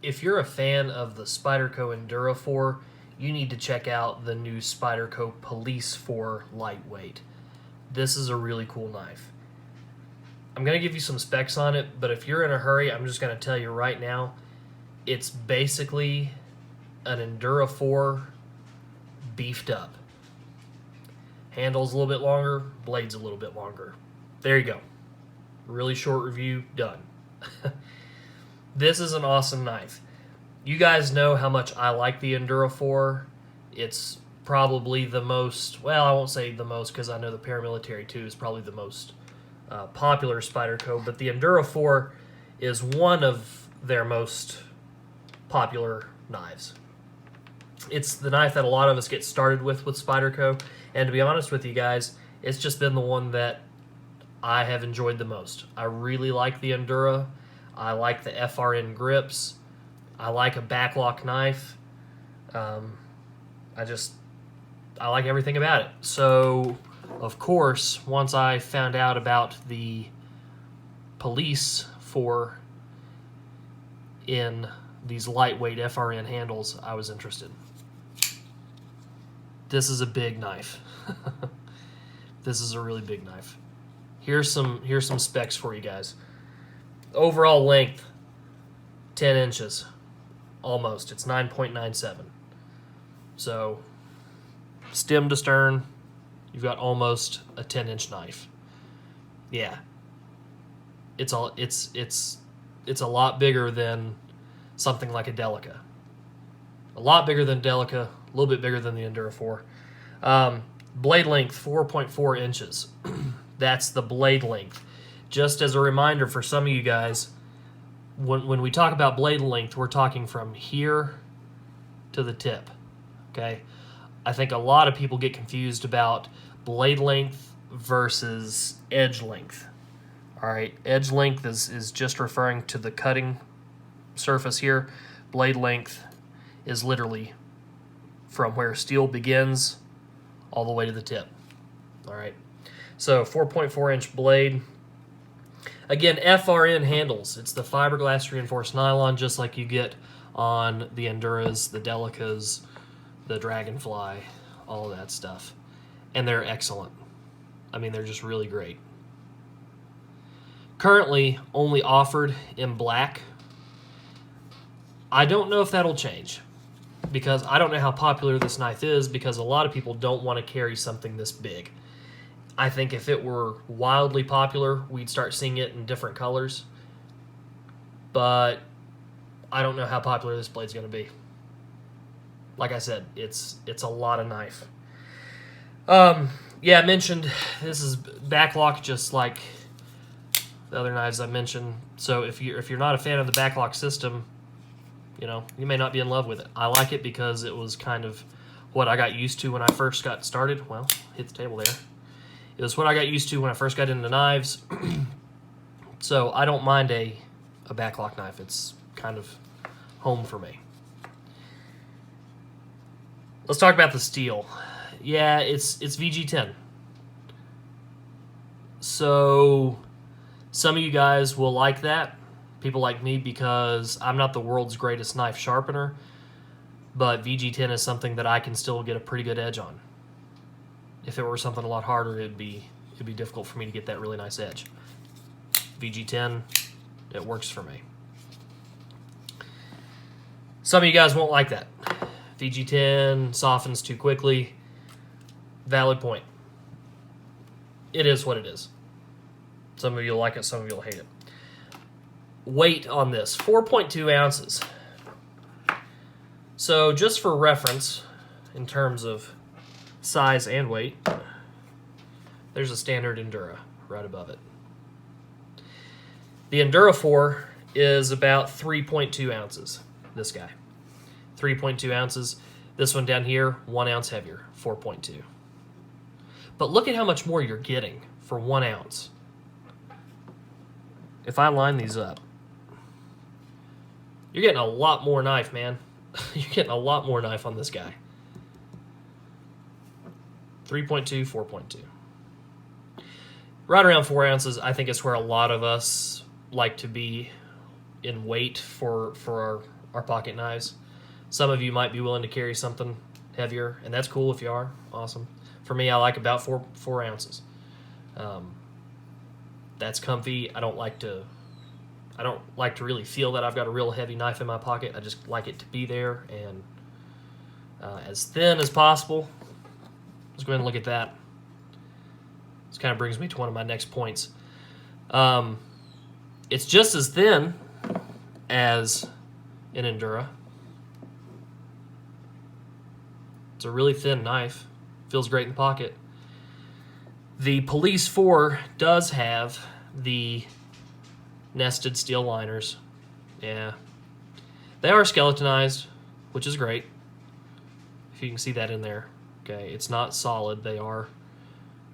if you're a fan of the Spyderco Enduro 4, you need to check out the new Spyderco Police 4 lightweight. This is a really cool knife. I'm going to give you some specs on it, but if you're in a hurry, I'm just going to tell you right now, it's basically an Enduro 4 beefed up. Handle's a little bit longer, blade's a little bit longer. There you go. Really short review, done. This is an awesome knife. You guys know how much I like the Enduro 4. It's probably the most, well, I won't say the most because I know the Paramilitary 2 is probably the most popular Spyderco, but the Enduro 4 is one of their most popular knives. It's the knife that a lot of us get started with Spyderco, and to be honest with you guys, it's just been the one that I have enjoyed the most. I really like the Enduro. I like the FRN grips. I like a backlock knife. I like everything about it. So, of course, once I found out about the Police 4 in these lightweight FRN handles, I was interested. This is a big knife. This is a really big knife. Here's some specs for you guys. Overall length, 10 inches. Almost. It's 9.97. So, stem to stern, you've got almost a 10-inch knife. Yeah. It's a lot bigger than something like a Delica. A lot bigger than Delica, a little bit bigger than the Enduro 4. Blade length, 4.4 inches. That's the blade length. Just as a reminder for some of you guys, when we talk about blade length, we're talking from here to the tip, okay? I think a lot of people get confused about blade length versus edge length. All right, edge length is just referring to the cutting surface here. Blade length is literally from where steel begins all the way to the tip. All right, so 4.4-inch blade. Again, FRN handles. It's the fiberglass reinforced nylon, just like you get on the Enduras, the Delicas, the Dragonfly, all of that stuff. And they're excellent. I mean, they're just really great. Currently only offered in black. I don't know if that'll change, because I don't know how popular this knife is, because a lot of people don't want to carry something this big. I think if it were wildly popular, we'd start seeing it in different colors. But I don't know how popular this blade's going to be. Like I said, it's a lot of knife. Yeah, I mentioned this is backlock, just like the other knives I mentioned. So if you're not a fan of the backlock system, you know, you may not be in love with it. I like it because it was kind of what I got used to when I first got started. Well, hit the table there. It was what I got used to when I first got into knives. So I don't mind a backlock knife. It's kind of home for me. Let's talk about the steel. Yeah, it's VG10. So some of you guys will like that. People like me, because I'm not the world's greatest knife sharpener, but VG10 is something that I can still get a pretty good edge on. If it were something a lot harder, it'd be difficult for me to get that really nice edge. VG10, it works for me. Some of you guys won't like that. VG10 softens too quickly. Valid point. It is what it is. Some of you will like it, some of you will hate it. Weight on this, 4.2 ounces. So just for reference, in terms of size and weight, there's a standard Enduro right above it. The Enduro 4 is about 3.2 ounces, this guy. 3.2 ounces. This one down here, 1 ounce heavier, 4.2. But look at how much more you're getting for 1 ounce. If I line these up, you're getting a lot more knife, man. You're getting a lot more knife on this guy. 3.2, 4.2. Right around 4 ounces, I think, is where a lot of us like to be in weight for our pocket knives. Some of you might be willing to carry something heavier, and that's cool if you are. Awesome. For me, I like about four ounces. That's comfy. I don't like to really feel that I've got a real heavy knife in my pocket. I just like it to be there and as thin as possible. Let's go ahead and look at that. This kind of brings me to one of my next points. It's just as thin as an Endura. It's a really thin knife. Feels great in the pocket. The Police 4 does have the nested steel liners. Yeah. They are skeletonized, which is great. If you can see that in there. Okay, it's not solid. They are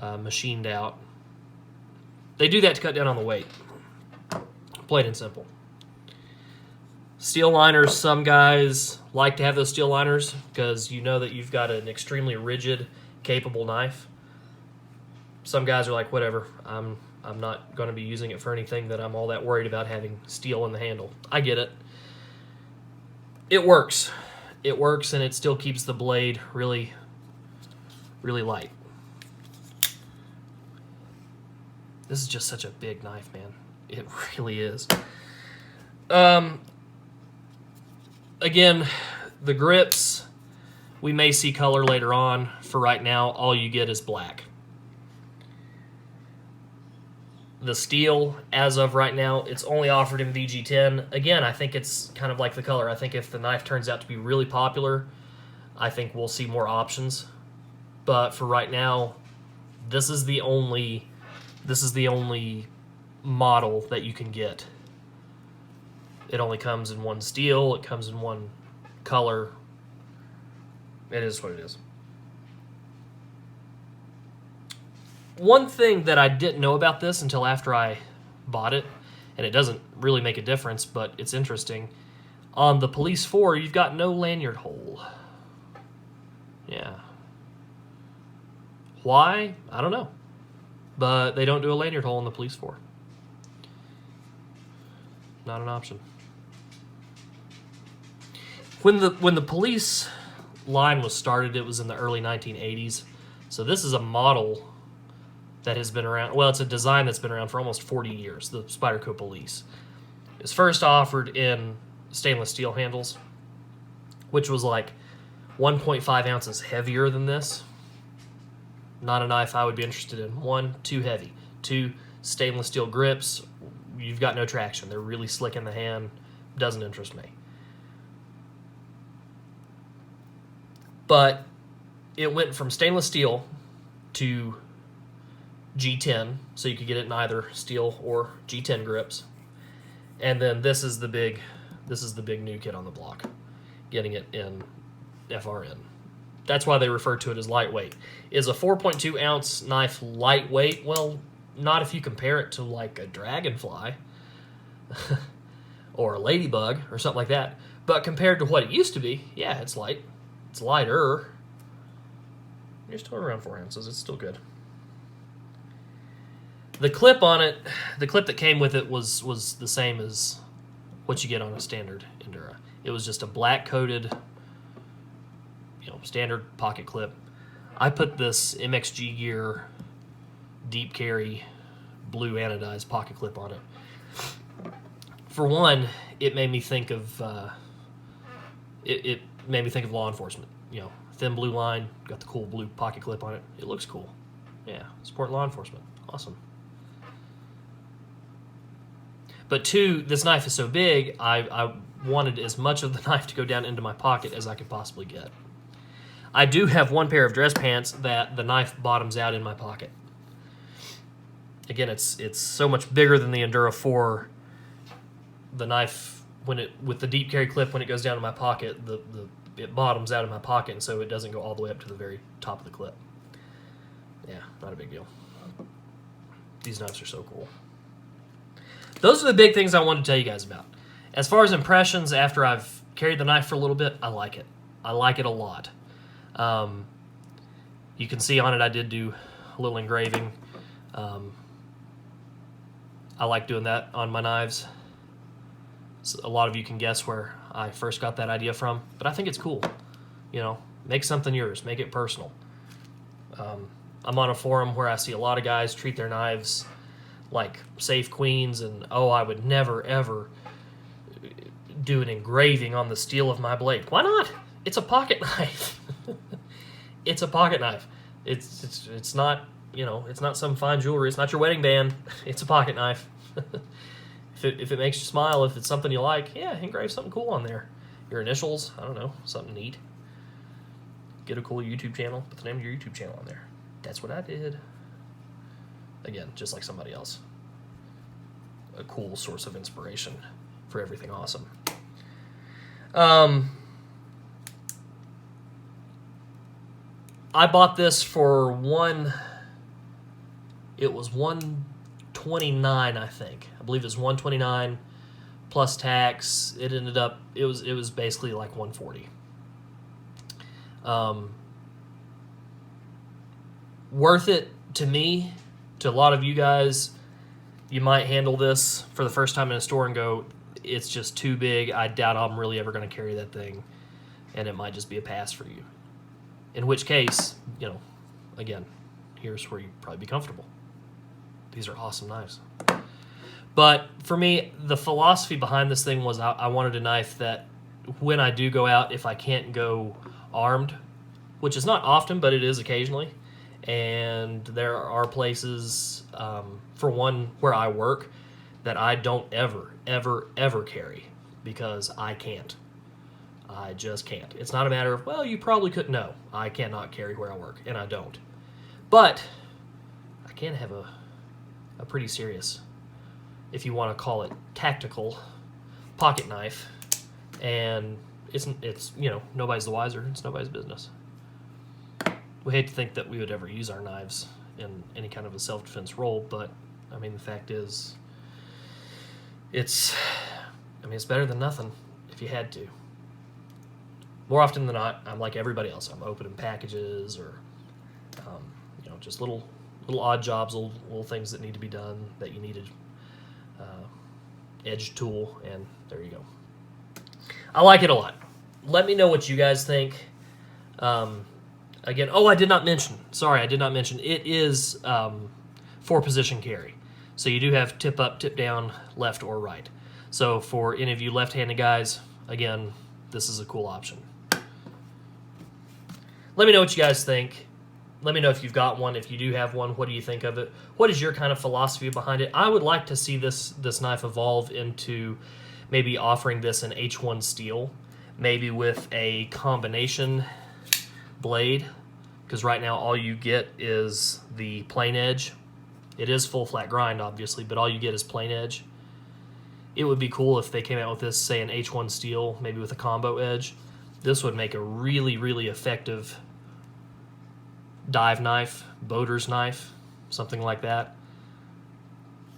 machined out. They do that to cut down on the weight. Plain and simple. Steel liners, some guys like to have those steel liners because you know that you've got an extremely rigid, capable knife. Some guys are like, whatever, I'm not going to be using it for anything that I'm all that worried about having steel in the handle. I get it. It works. It works, and it still keeps the blade really, really light. This is just such a big knife, man. It really is. Again, the grips, we may see color later on. For right now, all you get is black. The steel, as of right now, it's only offered in VG10. Again, I think it's kind of like the color. I think if the knife turns out to be really popular, I think we'll see more options. But for right now, this is the only model that you can get. It only comes in one steel. It comes in one color. It is what it is. One thing that I didn't know about this until after I bought it, and it doesn't really make a difference, but it's interesting. On the Police 4, you've got no lanyard hole. Yeah. Why? I don't know. But they don't do a lanyard hole in the Police 4. Not an option. When the Police line was started, it was in the early 1980s. So this is a model that has been around. Well, it's a design that's been around for almost 40 years, the Spyderco Police. It was first offered in stainless steel handles, which was like 1.5 ounces heavier than this. Not a knife I would be interested in. 1, too heavy. 2, stainless steel grips. You've got no traction. They're really slick in the hand. Doesn't interest me. But it went from stainless steel to G10, so you could get it in either steel or G10 grips. And then this is the big new kid on the block, getting it in FRN. That's why they refer to it as lightweight. Is a 4.2 ounce knife lightweight? Well, not if you compare it to like a dragonfly or a ladybug or something like that. But compared to what it used to be, yeah, it's light. It's lighter. You're still around 4 ounces. It's still good. The clip on it, the clip that came with it was the same as what you get on a standard Endura. It was just a black coated, standard pocket clip. I put this MXG Gear deep carry blue anodized pocket clip on it. For one, it made me think of it made me think of law enforcement. Thin blue line, got the cool blue pocket clip on it. It looks cool. Yeah, support law enforcement. Awesome. But 2, this knife is so big, I wanted as much of the knife to go down into my pocket as I could possibly get. I do have one pair of dress pants that the knife bottoms out in my pocket. Again, it's so much bigger than the Endura 4. The knife, with the deep carry clip, when it goes down in my pocket, it bottoms out in my pocket, and so it doesn't go all the way up to the very top of the clip. Yeah, not a big deal. These knives are so cool. Those are the big things I wanted to tell you guys about. As far as impressions after I've carried the knife for a little bit, I like it. I like it a lot. You can see on it I did do a little engraving. I like doing that on my knives. So a lot of you can guess where I first got that idea from, but I think it's cool. You know, make something yours, make it personal. I'm on a forum where I see a lot of guys treat their knives like safe queens, and oh, I would never ever do an engraving on the steel of my blade. Why not? It's a pocket knife. It's a pocket knife. It's not, you know, it's not some fine jewelry. It's not your wedding band. It's a pocket knife. If it makes you smile, if it's something you like, yeah, engrave something cool on there. Your initials, I don't know, something neat. Get a cool YouTube channel, put the name of your YouTube channel on there. That's what I did. Again, just like somebody else. A cool source of inspiration for everything awesome. I bought this for it was $129, I think. I believe it was $129 plus tax. It ended up, it was basically like $140. Worth it to me. To a lot of you guys, you might handle this for the first time in a store and go, it's just too big. I doubt I'm really ever going to carry that thing, and it might just be a pass for you. In which case, you know, again, here's where you'd probably be comfortable. These are awesome knives. But for me, the philosophy behind this thing was I wanted a knife that when I do go out, if I can't go armed, which is not often, but it is occasionally, and there are places, for one, where I work that I don't ever carry because I can't. I just can't. It's not a matter of, well, you probably couldn't. No, I cannot carry where I work, and I don't. But I can have a pretty serious, if you want to call it tactical, pocket knife, and it's you know, nobody's the wiser. It's nobody's business. We hate to think that we would ever use our knives in any kind of a self-defense role, but I mean, the fact is, it's better than nothing if you had to. More often than not, I'm like everybody else. I'm opening packages or, you know, just little odd jobs, little things that need to be done that you needed edge tool, and there you go. I like it a lot. Let me know what you guys think. Again, I did not mention. Sorry, I did not mention. It is 4-position carry. So you do have tip up, tip down, left or right. So for any of you left-handed guys, again, this is a cool option. Let me know what you guys think. Let me know if you've got one. If you do have one, what do you think of it? What is your kind of philosophy behind it? I would like to see this knife evolve into maybe offering this in H1 steel, maybe with a combination blade, because right now all you get is the plain edge. It is full flat grind, obviously, but all you get is plain edge. It would be cool if they came out with this, say, an H1 steel, maybe with a combo edge. This would make a really, really effective dive knife, boater's knife, something like that.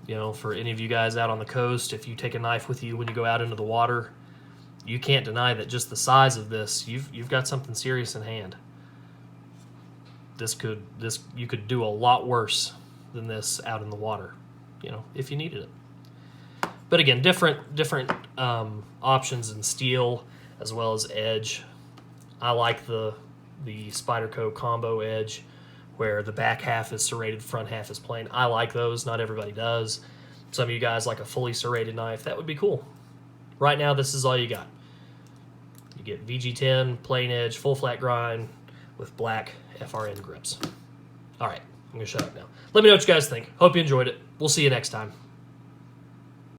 You know, for any of you guys out on the coast, if you take a knife with you when you go out into the water, you can't deny that just the size of this, you've got something serious in hand. You could do a lot worse than this out in the water, you know, if you needed it. But again, different options in steel as well as edge. I like the Spyderco combo edge where the back half is serrated, front half is plain. I like those. Not everybody does. Some of you guys like a fully serrated knife. That would be cool. Right now, this is all you got. You get VG10, plain edge, full flat grind with black FRN grips. All right, I'm going to shut up now. Let me know what you guys think. Hope you enjoyed it. We'll see you next time.